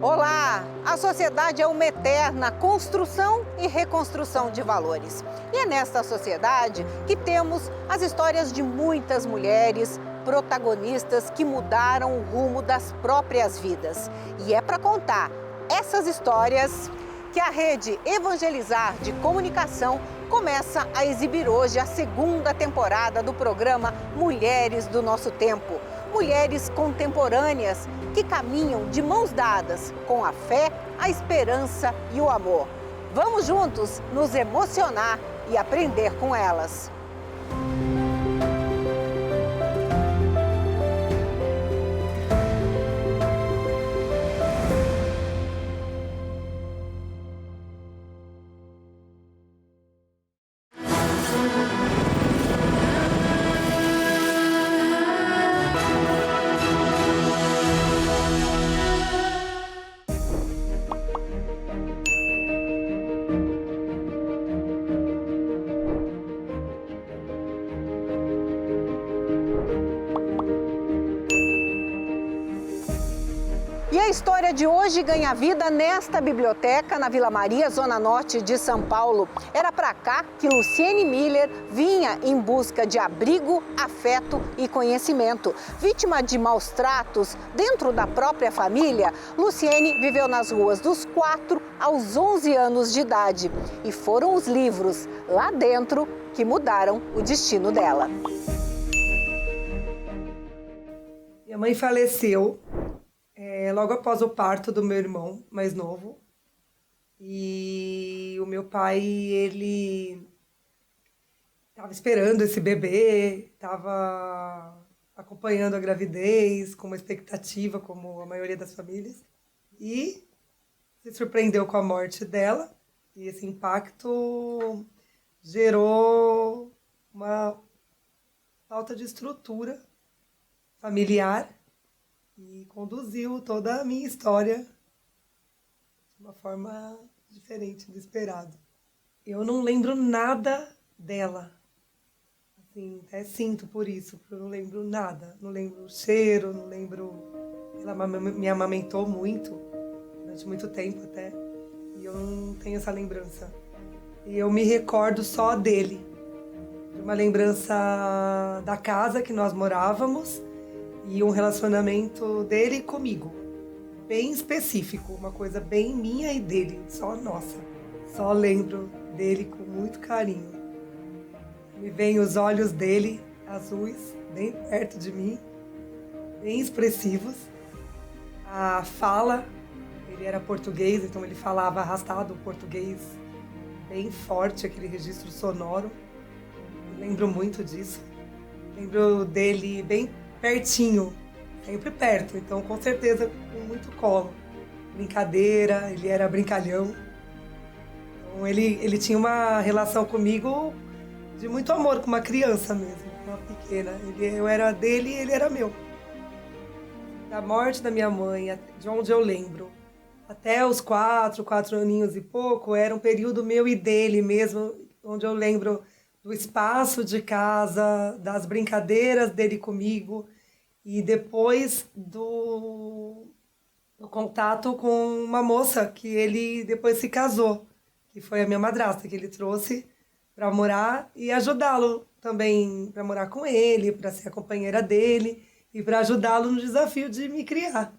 Olá! A sociedade é uma eterna construção e reconstrução de valores. E é nesta sociedade que temos as histórias de muitas mulheres protagonistas que mudaram o rumo das próprias vidas. E é para contar essas histórias que a Rede Evangelizar de Comunicação começa a exibir hoje a segunda temporada do programa Mulheres do Nosso Tempo. Mulheres contemporâneas que caminham de mãos dadas com a fé, a esperança e o amor. Vamos juntos nos emocionar e aprender com elas. E a história de hoje ganha vida nesta biblioteca, na Vila Maria, Zona Norte de São Paulo. Era para cá que Luciene Miller vinha em busca de abrigo, afeto e conhecimento. Vítima de maus tratos dentro da própria família, Luciene viveu nas ruas dos 4 aos 11 anos de idade. E foram os livros lá dentro que mudaram o destino dela. Minha mãe faleceu logo após o parto do meu irmão mais novo. E o meu pai, ele estava esperando esse bebê, estava acompanhando a gravidez com uma expectativa, como a maioria das famílias. E se surpreendeu com a morte dela. E esse impacto gerou uma falta de estrutura familiar e conduziu toda a minha história de uma forma diferente do esperado. Eu não lembro nada dela. Assim, até sinto por isso, porque eu não lembro nada. Não lembro o cheiro, não lembro... Ela me amamentou muito, durante muito tempo até, e eu não tenho essa lembrança. E eu me recordo só dele, de uma lembrança da casa que nós morávamos, e um relacionamento dele comigo, bem específico, uma coisa bem minha e dele, só nossa. Só lembro dele com muito carinho. Me vêm os olhos dele, azuis, bem perto de mim, bem expressivos. A fala, ele era português, então ele falava arrastado o português, bem forte, aquele registro sonoro. Eu lembro muito disso. Lembro dele bem pertinho, sempre perto, então com certeza com muito colo. Brincadeira, ele era brincalhão. Então ele tinha uma relação comigo de muito amor, com uma criança mesmo, uma pequena. Eu era dele e ele era meu. Da morte da minha mãe, de onde eu lembro, até os 4 aninhos e pouco, era um período meu e dele mesmo, onde eu lembro do espaço de casa, das brincadeiras dele comigo e depois do contato com uma moça que ele depois se casou, que foi a minha madrasta, que ele trouxe para morar e ajudá-lo também, para morar com ele, para ser a companheira dele e para ajudá-lo no desafio de me criar.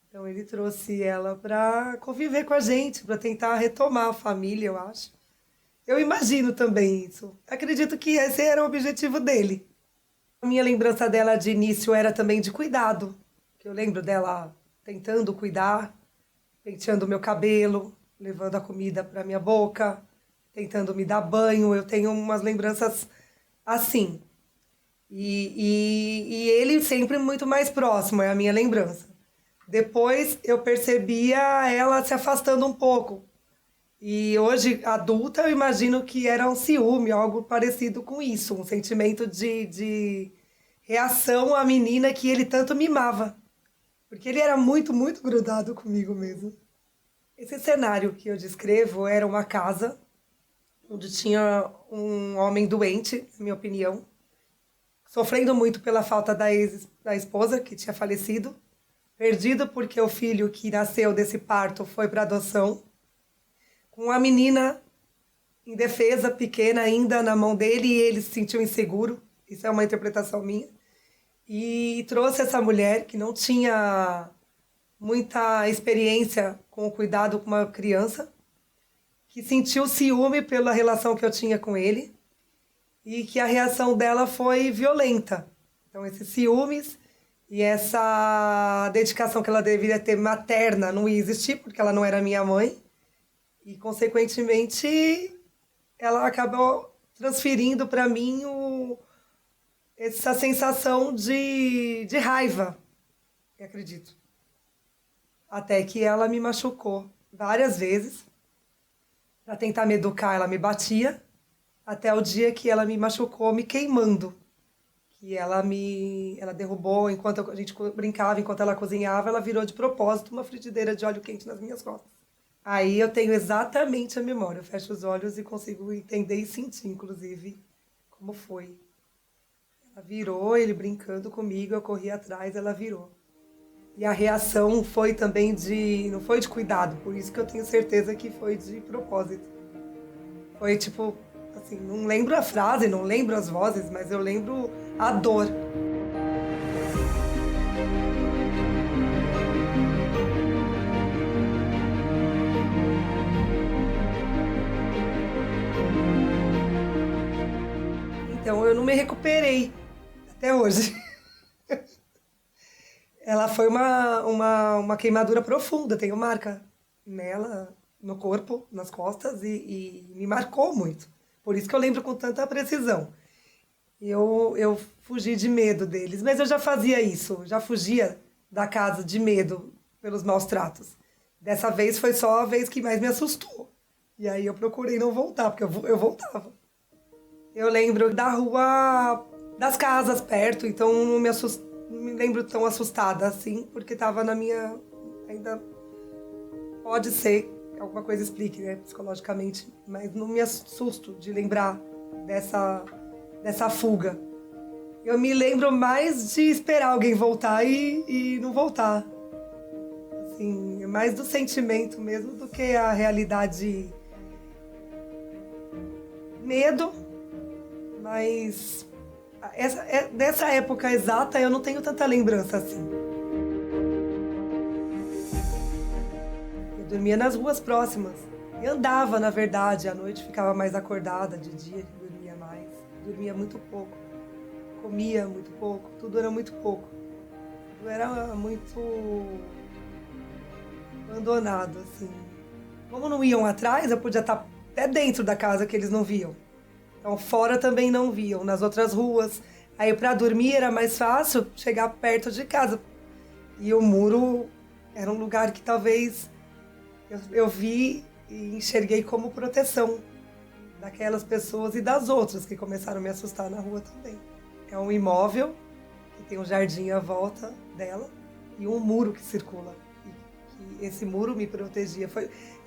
Então ele trouxe ela para conviver com a gente, para tentar retomar a família, eu acho. Eu imagino também isso. Acredito que esse era o objetivo dele. A minha lembrança dela de início era também de cuidado. Que eu lembro dela tentando cuidar, penteando o meu cabelo, levando a comida para minha boca, tentando me dar banho. Eu tenho umas lembranças assim. E ele sempre muito mais próximo, é a minha lembrança. Depois eu percebia ela se afastando um pouco. E hoje, adulta, eu imagino que era um ciúme, algo parecido com isso. Um sentimento de reação à menina que ele tanto mimava. Porque ele era muito, muito grudado comigo mesmo. Esse cenário que eu descrevo era uma casa onde tinha um homem doente, na minha opinião, sofrendo muito pela falta da esposa, que tinha falecido. perdido porque o filho que nasceu desse parto foi para adoção, com a menina indefesa, pequena ainda na mão dele, e ele se sentiu inseguro, isso é uma interpretação minha, e trouxe essa mulher que não tinha muita experiência com o cuidado com uma criança, que sentiu ciúme pela relação que eu tinha com ele, e que a reação dela foi violenta. Então, esses ciúmes e essa dedicação que ela deveria ter materna não ia existir, porque ela não era minha mãe. E, consequentemente, ela acabou transferindo para mim essa sensação de raiva, eu acredito. Até que ela me machucou várias vezes. Para tentar me educar, ela me batia, até o dia que ela me machucou me queimando. Que ela derrubou enquanto a gente brincava, enquanto ela cozinhava, ela virou de propósito uma frigideira de óleo quente nas minhas costas. Aí eu tenho exatamente a memória, eu fecho os olhos e consigo entender e sentir, inclusive, como foi. Ela virou, ele brincando comigo, eu corri atrás, ela virou. E a reação foi também não foi de cuidado, por isso que eu tenho certeza que foi de propósito. Foi tipo, assim, não lembro a frase, não lembro as vozes, mas eu lembro a dor. Então eu não me recuperei até hoje. Ela foi uma queimadura profunda, tenho marca nela, no corpo, nas costas, e me marcou muito. Por isso que eu lembro com tanta precisão. Eu fugi de medo deles, mas eu já fazia isso, já fugia da casa de medo pelos maus tratos. Dessa vez foi só a vez que mais me assustou. E aí eu procurei não voltar, porque eu voltava. Eu lembro da rua, das casas perto, então não me lembro tão assustada assim, porque estava na minha... Ainda pode ser que alguma coisa explique, né, psicologicamente, mas não me assusto de lembrar dessa fuga. Eu me lembro mais de esperar alguém voltar e não voltar. Assim, é mais do sentimento mesmo do que a realidade. Medo, mas dessa época exata eu não tenho tanta lembrança assim. Eu dormia nas ruas próximas. Eu andava, na verdade, à noite ficava mais acordada, de dia dormia mais. Dormia muito pouco. Comia muito pouco, tudo era muito pouco. Tudo era muito abandonado, assim. Como não iam atrás, eu podia estar até dentro da casa que eles não viam. Então, fora também não viam, nas outras ruas. Aí, para dormir, era mais fácil chegar perto de casa. E o muro era um lugar que talvez eu vi e enxerguei como proteção daquelas pessoas e das outras que começaram a me assustar na rua também. É um imóvel que tem um jardim à volta dela e um muro que circula. E esse muro me protegia.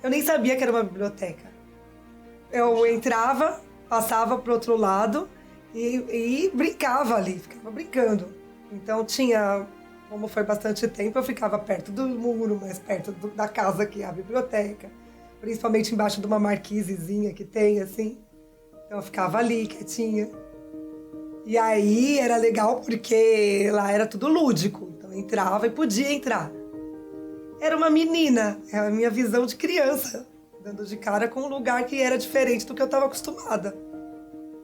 Eu nem sabia que era uma biblioteca. Eu entrava, passava para o outro lado e brincava ali, ficava brincando. Então como foi bastante tempo, eu ficava perto do muro, mais perto da casa que é a biblioteca. Principalmente embaixo de uma marquisezinha que tem, assim. Então eu ficava ali, quietinha. E aí era legal porque lá era tudo lúdico. Então eu entrava e podia entrar. Era uma menina, era a minha visão de criança, dando de cara com um lugar que era diferente do que eu estava acostumada.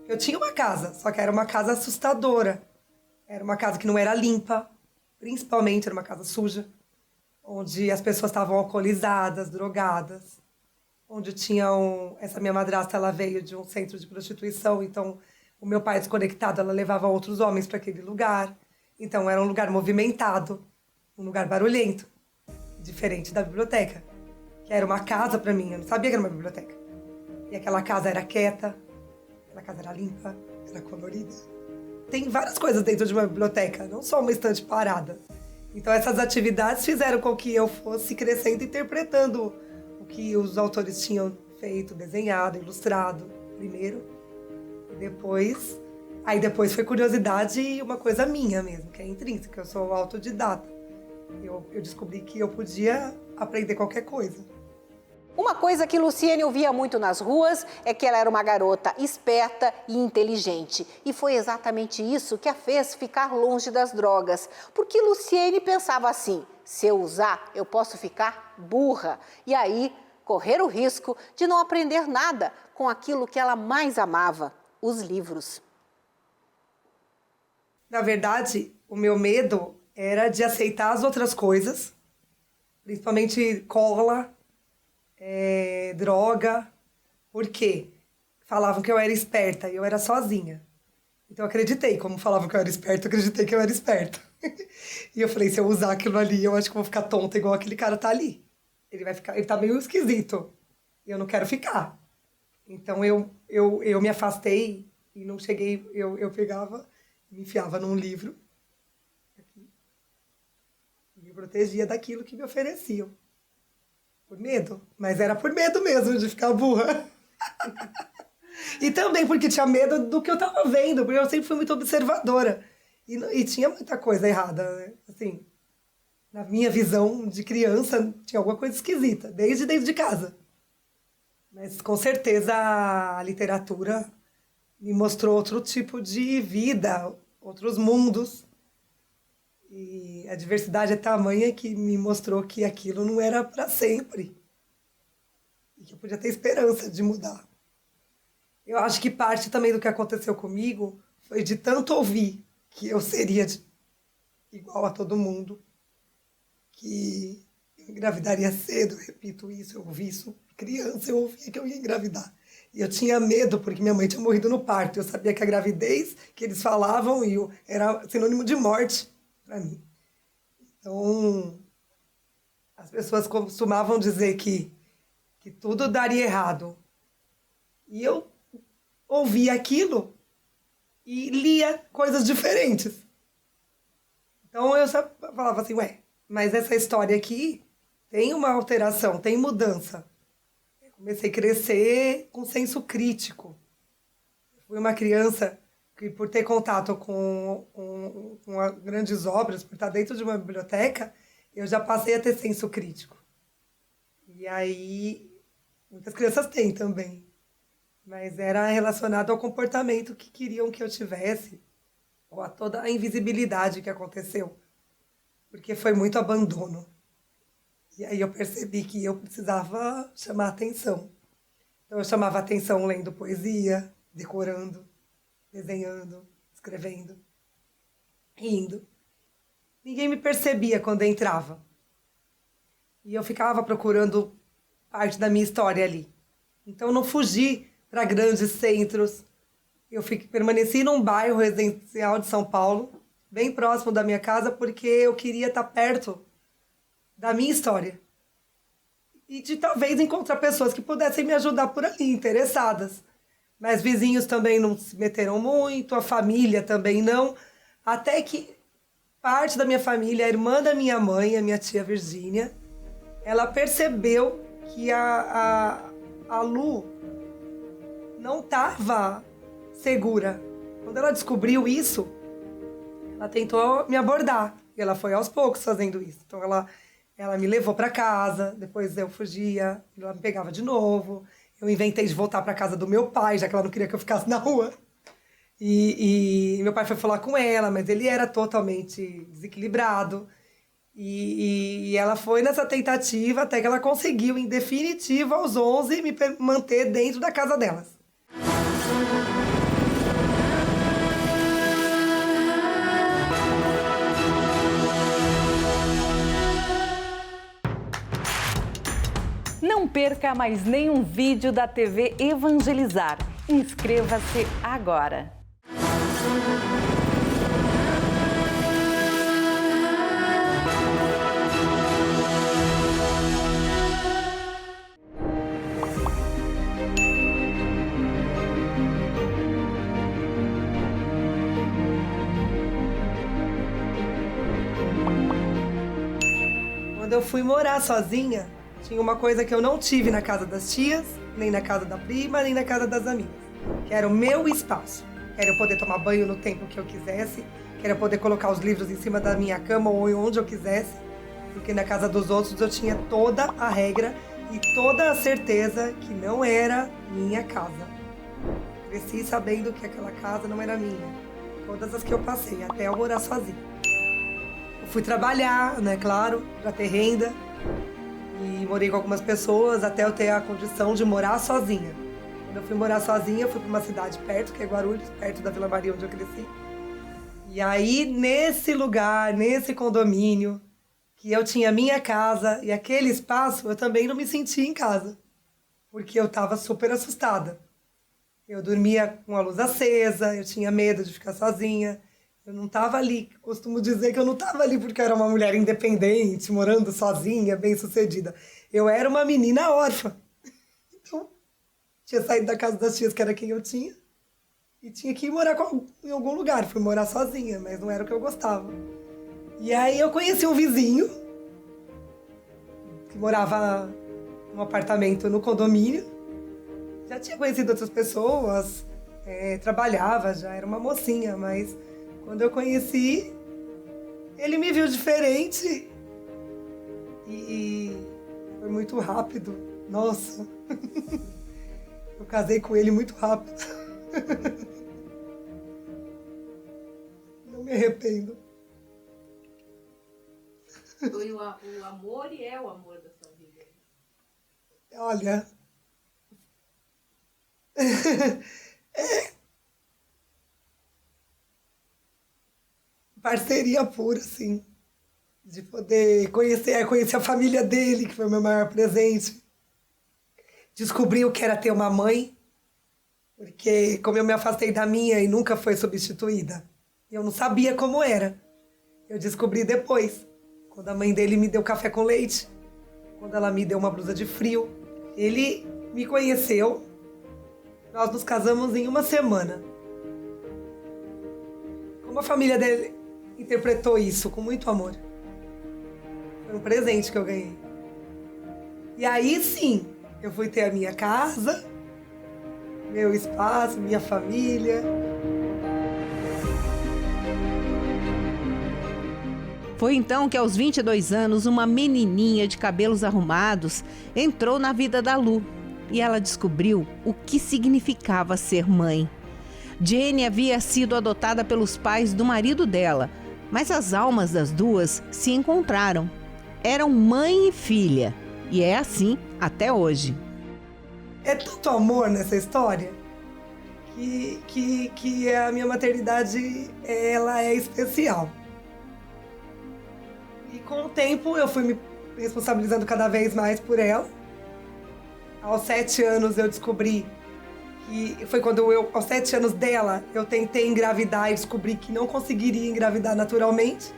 Eu tinha uma casa, só que era uma casa assustadora. Era uma casa que não era limpa, principalmente era uma casa suja, onde as pessoas estavam alcoolizadas, drogadas, onde essa minha madrasta, ela veio de um centro de prostituição, então o meu pai desconectado, ela levava outros homens para aquele lugar. Então era um lugar movimentado, um lugar barulhento, diferente da biblioteca, que era uma casa para mim, eu não sabia que era uma biblioteca. E aquela casa era quieta, aquela casa era limpa, era colorida. Tem várias coisas dentro de uma biblioteca, não só uma estante parada. Então essas atividades fizeram com que eu fosse crescendo, interpretando o que os autores tinham feito, desenhado, ilustrado, primeiro. E depois foi curiosidade e uma coisa minha mesmo, que é intrínseca, eu sou autodidata. Eu descobri que eu podia aprender qualquer coisa. Uma coisa que Luciene ouvia muito nas ruas é que ela era uma garota esperta e inteligente. E foi exatamente isso que a fez ficar longe das drogas. Porque Luciene pensava assim, se eu usar, eu posso ficar burra. E aí, correr o risco de não aprender nada com aquilo que ela mais amava, os livros. Na verdade, o meu medo era de aceitar as outras coisas, principalmente cola, droga, porque falavam que eu era esperta e eu era sozinha. Então eu acreditei, como falavam que eu era esperta, eu acreditei que eu era esperta. E eu falei, se eu usar aquilo ali, eu acho que eu vou ficar tonta igual aquele cara tá ali. Ele tá meio esquisito. E eu não quero ficar. Então eu me afastei e não cheguei, eu pegava, me enfiava num livro aqui, e me protegia daquilo que me ofereciam. Por medo, mas era por medo mesmo de ficar burra. E também porque tinha medo do que eu tava vendo, porque eu sempre fui muito observadora. E tinha muita coisa errada, né? Assim, na minha visão de criança, tinha alguma coisa esquisita, desde dentro de casa. Mas com certeza a literatura me mostrou outro tipo de vida, outros mundos. E a diversidade é tamanha que me mostrou que aquilo não era para sempre. E que eu podia ter esperança de mudar. Eu acho que parte também do que aconteceu comigo foi de tanto ouvir que eu seria igual a todo mundo, que eu engravidaria cedo, eu repito isso, eu ouvi isso criança, eu ouvia que eu ia engravidar. E eu tinha medo, porque minha mãe tinha morrido no parto. Eu sabia que a gravidez que eles falavam era sinônimo de morte para mim. Então, as pessoas costumavam dizer que tudo daria errado. E eu ouvia aquilo e lia coisas diferentes. Então eu só falava assim, mas essa história aqui tem uma alteração, tem mudança. Eu comecei a crescer com senso crítico. Fui uma criança que, por ter contato com grandes obras, por estar dentro de uma biblioteca, eu já passei a ter senso crítico. E aí, muitas crianças têm também. Mas era relacionado ao comportamento que queriam que eu tivesse, ou a toda a invisibilidade que aconteceu. Porque foi muito abandono. E aí eu percebi que eu precisava chamar atenção. Então eu chamava atenção lendo poesia, decorando, desenhando, escrevendo, rindo. Ninguém me percebia quando eu entrava. E eu ficava procurando parte da minha história ali. Então eu não fugi para grandes centros. Eu permaneci num bairro residencial de São Paulo, bem próximo da minha casa, porque eu queria estar perto da minha história. E de talvez encontrar pessoas que pudessem me ajudar por ali, interessadas. Mas vizinhos também não se meteram muito, a família também não. Até que parte da minha família, a irmã da minha mãe, a minha tia Virgínia, ela percebeu que a Lu não estava segura. Quando ela descobriu isso, ela tentou me abordar. E ela foi aos poucos fazendo isso. Então ela me levou para casa, depois eu fugia, ela me pegava de novo. Eu inventei de voltar para casa do meu pai, já que ela não queria que eu ficasse na rua. E meu pai foi falar com ela, mas ele era totalmente desequilibrado. E ela foi nessa tentativa até que ela conseguiu, em definitivo, aos 11, me manter dentro da casa delas. Não perca mais nenhum vídeo da TV Evangelizar. Inscreva-se agora. Quando eu fui morar sozinha, tinha uma coisa que eu não tive na casa das tias, nem na casa da prima, nem na casa das amigas. Que era o meu espaço. Que era eu poder tomar banho no tempo que eu quisesse, que era poder colocar os livros em cima da minha cama ou onde eu quisesse. Porque na casa dos outros eu tinha toda a regra e toda a certeza que não era minha casa. Cresci sabendo que aquela casa não era minha. Todas as que eu passei, até eu morar sozinha. Eu fui trabalhar, né, claro, para ter renda. E morei com algumas pessoas até eu ter a condição de morar sozinha. Quando eu fui morar sozinha, eu fui para uma cidade perto, que é Guarulhos, perto da Vila Maria, onde eu cresci. E aí, nesse lugar, nesse condomínio, que eu tinha minha casa e aquele espaço, eu também não me sentia em casa. Porque eu estava super assustada. Eu dormia com a luz acesa, eu tinha medo de ficar sozinha. Eu não estava ali, costumo dizer que eu não estava ali porque eu era uma mulher independente, morando sozinha, bem-sucedida. Eu era uma menina órfã. Então, tinha saído da casa das tias, que era quem eu tinha, e tinha que ir morar em algum lugar. Fui morar sozinha, mas não era o que eu gostava. E aí eu conheci um vizinho, que morava num apartamento no condomínio. Já tinha conhecido outras pessoas, trabalhava, já era uma mocinha, mas quando eu conheci, ele me viu diferente e foi muito rápido. Nossa, eu casei com ele muito rápido. Não me arrependo. Foi o amor e é o amor da sua vida. Olha, parceria pura, assim, de poder conhecer a família dele, que foi o meu maior presente. Descobri o que era ter uma mãe, porque como eu me afastei da minha e nunca foi substituída, eu não sabia como era. Eu descobri depois, quando a mãe dele me deu café com leite, quando ela me deu uma blusa de frio. Ele me conheceu, nós nos casamos em uma semana. Como a família dele interpretou isso com muito amor. Foi um presente que eu ganhei. E aí sim, eu fui ter a minha casa, meu espaço, minha família. Foi então que, aos 22 anos, uma menininha de cabelos arrumados entrou na vida da Lu e ela descobriu o que significava ser mãe. Jenny havia sido adotada pelos pais do marido dela, mas as almas das duas se encontraram. Eram mãe e filha, e é assim até hoje. É tanto amor nessa história que a minha maternidade, ela é especial. E com o tempo eu fui me responsabilizando cada vez mais por ela. Aos 7 anos eu descobri que foi quando aos 7 anos dela, eu tentei engravidar e descobri que não conseguiria engravidar naturalmente.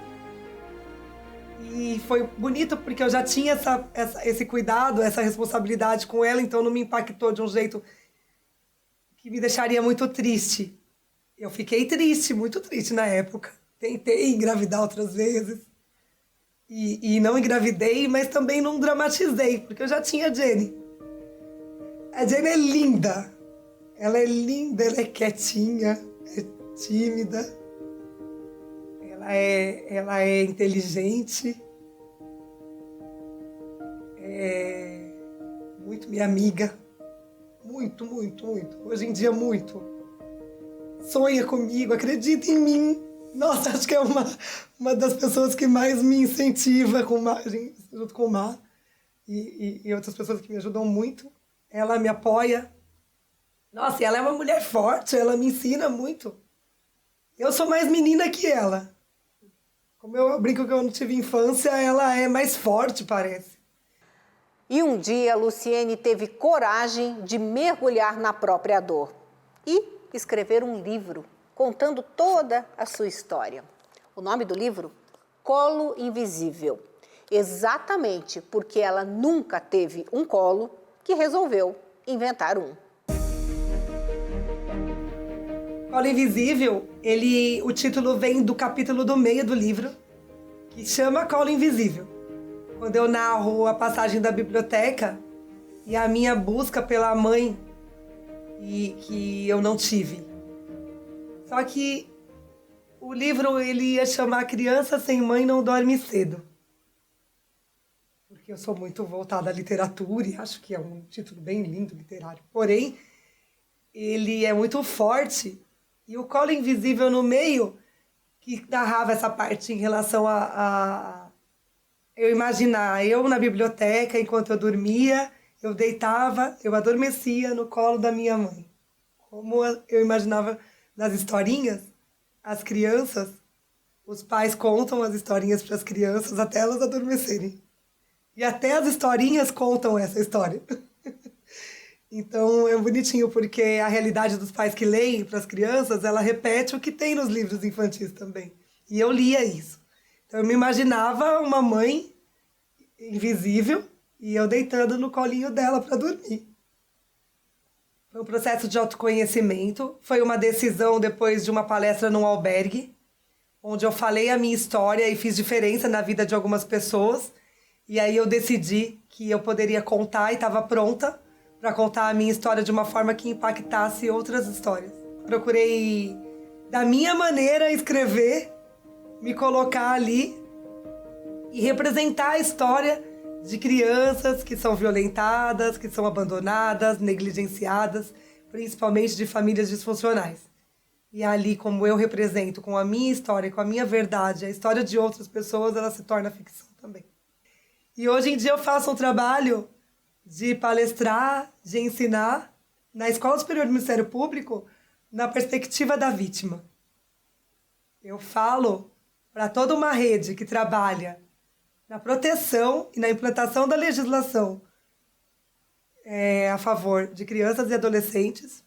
E foi bonito porque eu já tinha esse cuidado, essa responsabilidade com ela, então não me impactou de um jeito que me deixaria muito triste. Eu fiquei triste, muito triste na época. Tentei engravidar outras vezes. E não engravidei, mas também não dramatizei, porque eu já tinha a Jenny. A Jenny é linda. Ela é linda, ela é quietinha, é tímida. Ela é inteligente. É muito minha amiga. Muito, muito, muito. Hoje em dia, muito. Sonha comigo, acredita em mim. Nossa, acho que é uma das pessoas que mais me incentiva, junto com o Mar e outras pessoas que me ajudam muito. Ela me apoia. Nossa, e ela é uma mulher forte, ela me ensina muito. Eu sou mais menina que ela. Como eu brinco que eu não tive infância, ela é mais forte, parece. E um dia, Luciene teve coragem de mergulhar na própria dor e escrever um livro contando toda a sua história. O nome do livro? Colo Invisível. Exatamente porque ela nunca teve um colo que resolveu inventar um. Colo Invisível, o título vem do capítulo do meio do livro, que chama Colo Invisível. Quando eu narro a passagem da biblioteca e a minha busca pela mãe e que eu não tive. Só que o livro ele ia chamar Criança Sem Mãe Não Dorme Cedo. porque eu sou muito voltada à literatura e acho que é um título bem lindo, literário. Porém, ele é muito forte e o Colo Invisível no meio, que narrava essa parte em relação a eu imaginar eu na biblioteca enquanto eu dormia, eu deitava, eu adormecia no colo da minha mãe. Como eu imaginava nas historinhas, as crianças, os pais contam as historinhas para as crianças até elas adormecerem. E até as historinhas contam essa história. Então é bonitinho, porque a realidade dos pais que leem para as crianças, ela repete o que tem nos livros infantis também. E eu lia isso. Então eu me imaginava uma mãe invisível e eu deitando no colinho dela para dormir. Foi um processo de autoconhecimento, foi uma decisão depois de uma palestra num albergue, onde eu falei a minha história e fiz diferença na vida de algumas pessoas. E aí eu decidi que eu poderia contar e estava pronta para contar a minha história de uma forma que impactasse outras histórias. Procurei, da minha maneira, escrever, me colocar ali e representar a história de crianças que são violentadas, que são abandonadas, negligenciadas, principalmente de famílias disfuncionais. E ali, como eu represento com a minha história, com a minha verdade, a história de outras pessoas, ela se torna ficção também. E hoje em dia eu faço um trabalho de palestrar, de ensinar na Escola Superior do Ministério Público na perspectiva da vítima. Eu falo para toda uma rede que trabalha na proteção e na implantação da legislação a favor de crianças e adolescentes,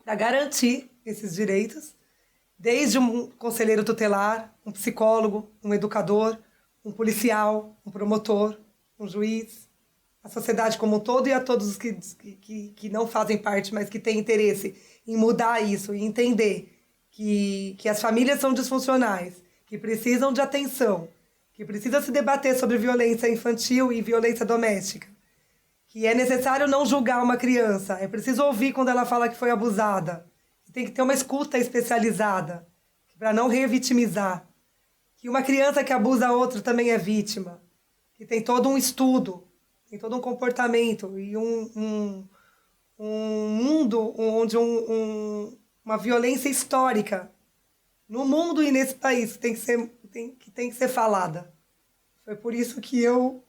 para garantir esses direitos, desde um conselheiro tutelar, um psicólogo, um educador, um policial, um promotor, um juiz, a sociedade como um todo e a todos os que não fazem parte, mas que têm interesse em mudar isso e entender que as famílias são disfuncionais, que precisam de atenção, que precisa se debater sobre violência infantil e violência doméstica, que é necessário não julgar uma criança, é preciso ouvir quando ela fala que foi abusada, que tem que ter uma escuta especializada para não revitimizar, que uma criança que abusa a outra também é vítima, que tem todo um estudo, tem todo um comportamento e um mundo onde uma violência histórica no mundo e nesse país tem que ser falada. Foi por isso que eu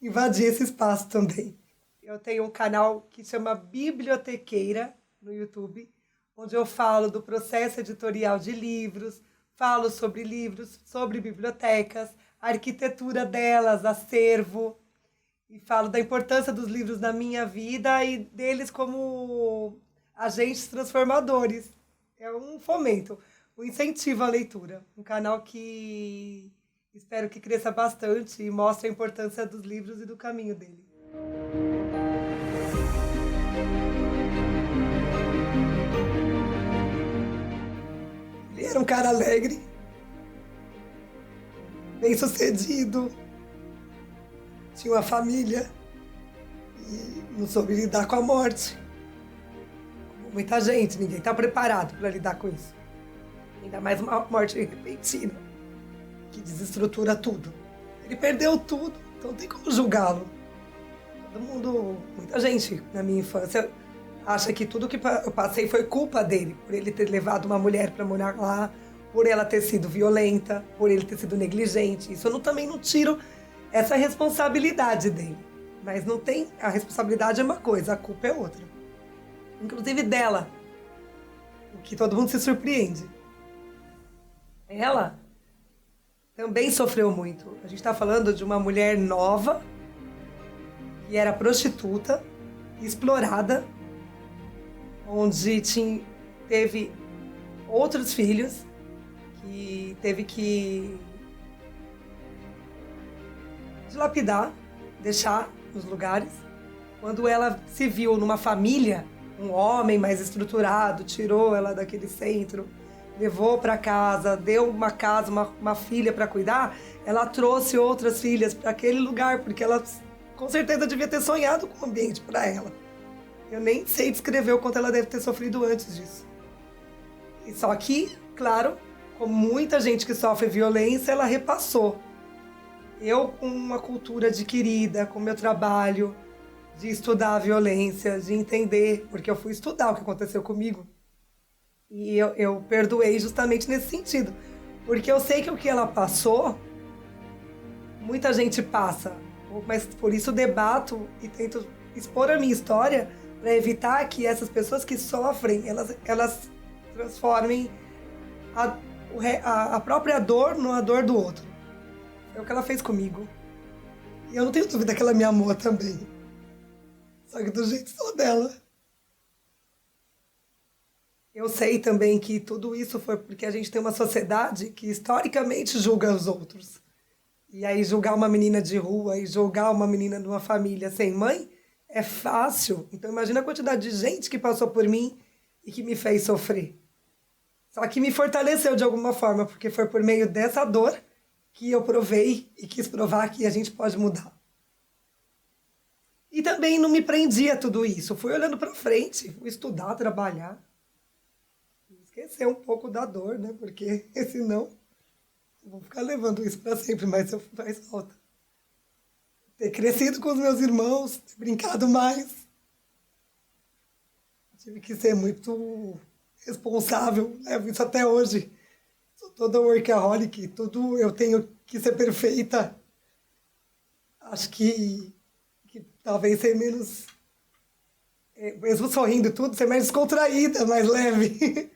invadi esse espaço também. Eu tenho um canal que chama Bibliotequeira no YouTube, onde eu falo do processo editorial de livros, falo sobre livros, sobre bibliotecas, a arquitetura delas, acervo, e falo da importância dos livros na minha vida e deles como agentes transformadores. É um fomento, um incentivo à leitura. Um canal que espero que cresça bastante e mostre a importância dos livros e do caminho dele. Ele era um cara alegre, bem-sucedido, tinha uma família e não soube lidar com a morte. Como muita gente, ninguém está preparado para lidar com isso. Ainda mais uma morte repentina, que desestrutura tudo. Ele perdeu tudo, então não tem como julgá-lo. Todo mundo, muita gente na minha infância acha que tudo que eu passei foi culpa dele, por ele ter levado uma mulher para morar lá, por ela ter sido violenta, por ele ter sido negligente. Isso eu também não tiro essa responsabilidade dele. Mas não tem, a responsabilidade é uma coisa, a culpa é outra. Inclusive dela, o que todo mundo se surpreende. Ela também sofreu muito. A gente está falando de uma mulher nova, que era prostituta, explorada, onde teve outros filhos, que teve que dilapidar, deixar nos lugares. Quando ela se viu numa família, um homem mais estruturado, tirou ela daquele centro, levou para casa, deu uma casa, uma filha para cuidar, ela trouxe outras filhas para aquele lugar, porque ela com certeza devia ter sonhado com o ambiente para ela. Eu nem sei descrever o quanto ela deve ter sofrido antes disso. E só que, claro, como muita gente que sofre violência, ela repassou Eu, com uma cultura adquirida, com o meu trabalho, de estudar a violência, de entender, porque eu fui estudar o que aconteceu comigo. E eu perdoei justamente nesse sentido. Porque eu sei que o que ela passou, muita gente passa. Mas por isso debato e tento expor a minha história para evitar que essas pessoas que sofrem, elas transformem a própria dor numa dor do outro. É o que ela fez comigo. E eu não tenho dúvida que ela me amou também. Só que do jeito só dela. Eu sei também que tudo isso foi porque a gente tem uma sociedade que historicamente julga os outros. E aí julgar uma menina de rua e julgar uma menina de uma família sem mãe é fácil. Então imagina a quantidade de gente que passou por mim e que me fez sofrer. Só que me fortaleceu de alguma forma, porque foi por meio dessa dor que eu provei e quis provar que a gente pode mudar. E também não me prendi a tudo isso. Fui olhando para frente, fui estudar, trabalhar. Esquecer um pouco da dor, né? Porque senão eu vou ficar levando isso para sempre, mas faz falta. Ter crescido com os meus irmãos, ter brincado mais. Tive que ser muito responsável, levo isso até hoje. Sou toda workaholic, tudo eu tenho que ser perfeita. Acho que talvez ser menos, mesmo sorrindo e tudo, ser mais descontraída, mais leve.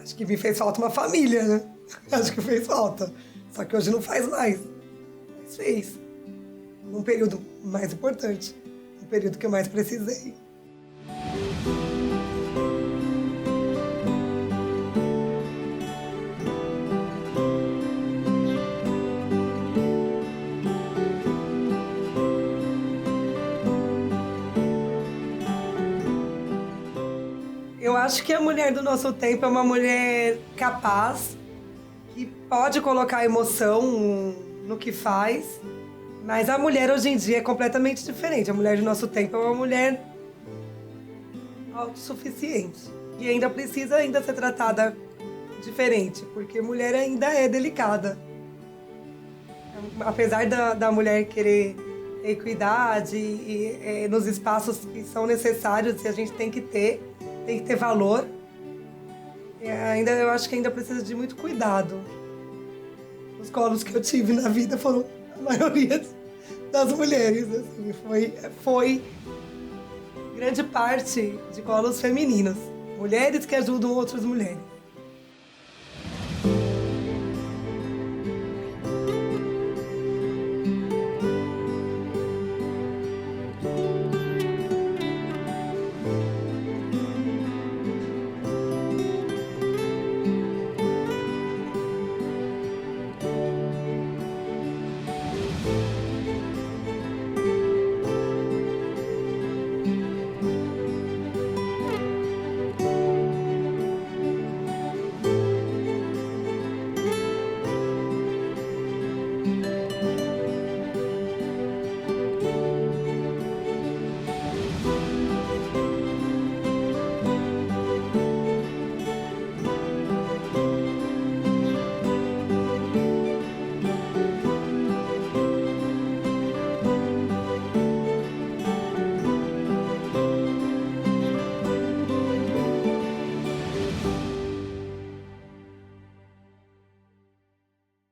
Acho que me fez falta uma família, né? Acho que fez falta. Só que hoje não faz mais. Mas fez. Num período mais importante. No período que eu mais precisei. Eu acho que a mulher do nosso tempo é uma mulher capaz, que pode colocar emoção no que faz, mas a mulher hoje em dia é completamente diferente. A mulher do nosso tempo é uma mulher autossuficiente e ainda precisa ser tratada diferente, porque mulher ainda é delicada. Apesar da mulher querer equidade e nos espaços que são necessários, e a gente tem que ter valor, eu acho que ainda precisa de muito cuidado. Os colos que eu tive na vida foram a maioria das mulheres, assim, foi grande parte de colos femininos, mulheres que ajudam outras mulheres.